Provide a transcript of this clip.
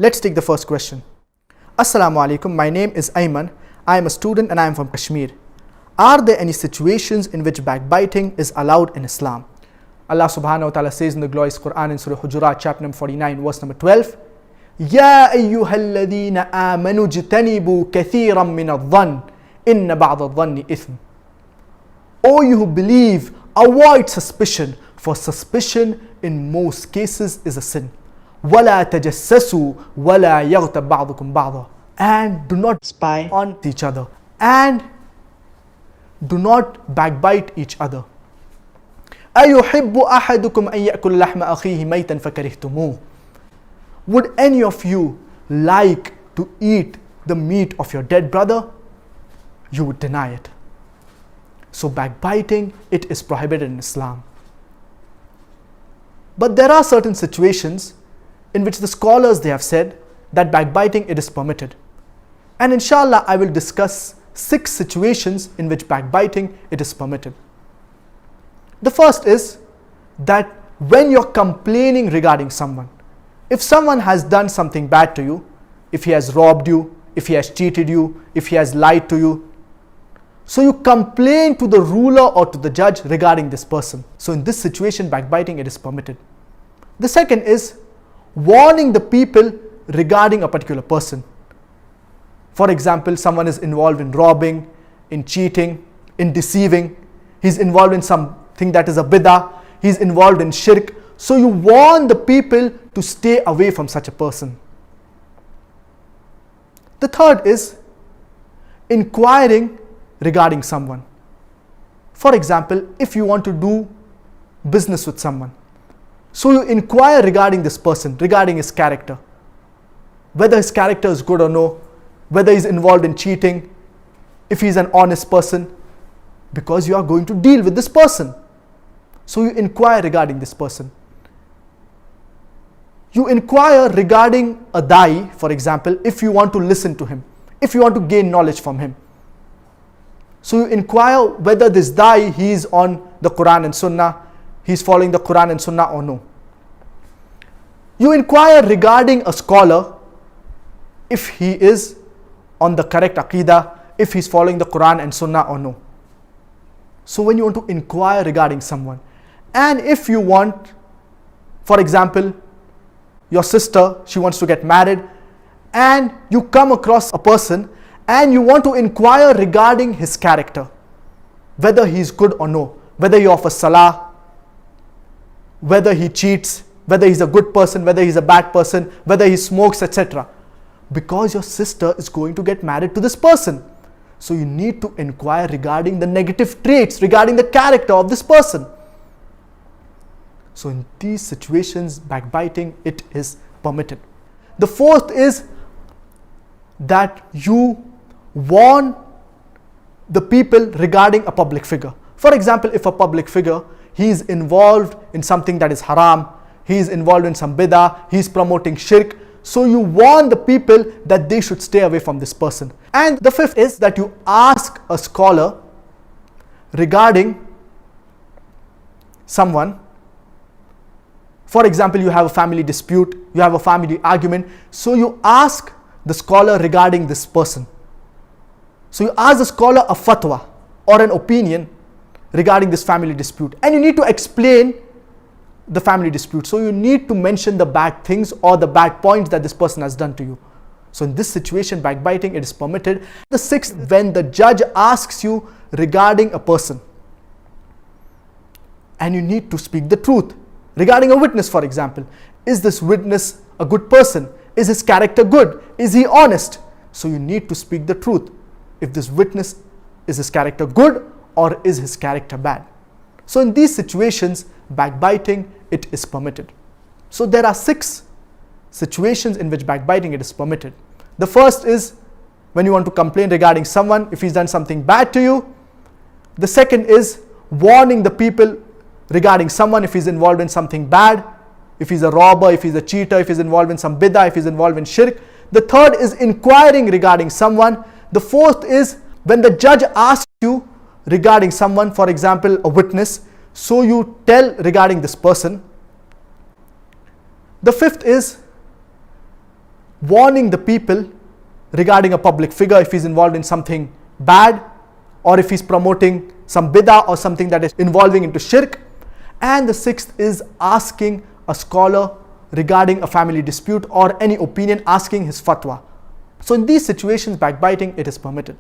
Let's take the first question. Assalamu alaikum, my name is Ayman. I am a student and I am from Kashmir. Are there any situations in which backbiting is allowed in Islam? Allah subhanahu wa ta'ala says in the glorious Quran in Surah Hujurat chapter number 49 verse number 12, Ya ayyuhalladhina amanu jtanibu kathiran min adh-dhann inna ba'da adh-dhanni ithm. O you who believe, avoid suspicion, for suspicion in most cases is a sin. وَلَا تَجَسَّسُوا وَلَا يَغْتَبْ بَعْضُكُمْ بَعْضًا. And do not spy on each other. And do not backbite each other. أَيُحِبُّ أَحَدُكُمْ أَن يَأْكُلَ لَحْمَ أَخِيهِ مَيْتًا فَكَرِهْتُمُوهُ. Would any of you like to eat the meat of your dead brother? You would deny it. So backbiting, it is prohibited in Islam. But there are certain situations in which the scholars, they have said that backbiting, it is permitted. And inshallah, I will discuss 6 situations in which backbiting, it is permitted. The first is that when you're complaining regarding someone, if someone has done something bad to you, if he has robbed you, if he has cheated you, if he has lied to you, so you complain to the ruler or to the judge regarding this person. So in this situation, backbiting, it is permitted. The second is warning the people regarding a particular person. For example, someone is involved in robbing, in cheating, in deceiving. He's involved in something that is a bid'ah. He's involved in shirk. So you warn the people to stay away from such a person. The third is inquiring regarding someone. For example, if you want to do business with someone, so you inquire regarding this person, regarding his character, whether his character is good or no, whether he's involved in cheating, if he's an honest person, because you are going to deal with this person. So you inquire regarding this person. You inquire regarding a da'i, for example, if you want to listen to him, if you want to gain knowledge from him. So you inquire whether this da'i, he is on the Quran and Sunnah, he's following the Quran and Sunnah or no. You inquire regarding a scholar, if he is on the correct aqidah, if he's following the Quran and Sunnah or no. So when you want to inquire regarding someone, and if you want, for example, your sister, she wants to get married, and you come across a person and you want to inquire regarding his character, whether he's good or no, whether he offers salah, whether he cheats, whether he's a good person, whether he's a bad person, whether he smokes, etc. Because your sister is going to get married to this person. So you need to inquire regarding the negative traits, regarding the character of this person. So in these situations, backbiting, it is permitted. The fourth is that you warn the people regarding a public figure. For example, if a public figure, he is involved in something that is haram, he is involved in some bid'ah, he is promoting shirk, so you warn the people that they should stay away from this person. And the fifth is that you ask a scholar regarding someone. For example, you have a family dispute, you have a family argument, so you ask the scholar regarding this person. So you ask the scholar a fatwa or an opinion regarding this family dispute, and you need to explain the family dispute. So you need to mention the bad things or the bad points that this person has done to you. So in this situation, backbiting, it is permitted. The sixth, when the judge asks you regarding a person, and you need to speak the truth regarding a witness, for example. Is this witness a good person? Is his character good? Is he honest? So you need to speak the truth. If this witness, is his character good or is his character bad? So in these situations, backbiting, it is permitted. So there are 6 situations in which backbiting, it is permitted. The first is when you want to complain regarding someone, if he's done something bad to you. The second is warning the people regarding someone if he's involved in something bad, if he's a robber, if he's a cheater, if he's involved in some bid'ah, if he's involved in shirk. The third is inquiring regarding someone. The fourth is when the judge asks you regarding someone, for example, a witness, so you tell regarding this person. The fifth is warning the people regarding a public figure if he's involved in something bad, or if he's promoting some bid'ah or something that is involving into shirk. And the sixth is asking a scholar regarding a family dispute or any opinion, asking his fatwa. So in these situations, backbiting, it is permitted.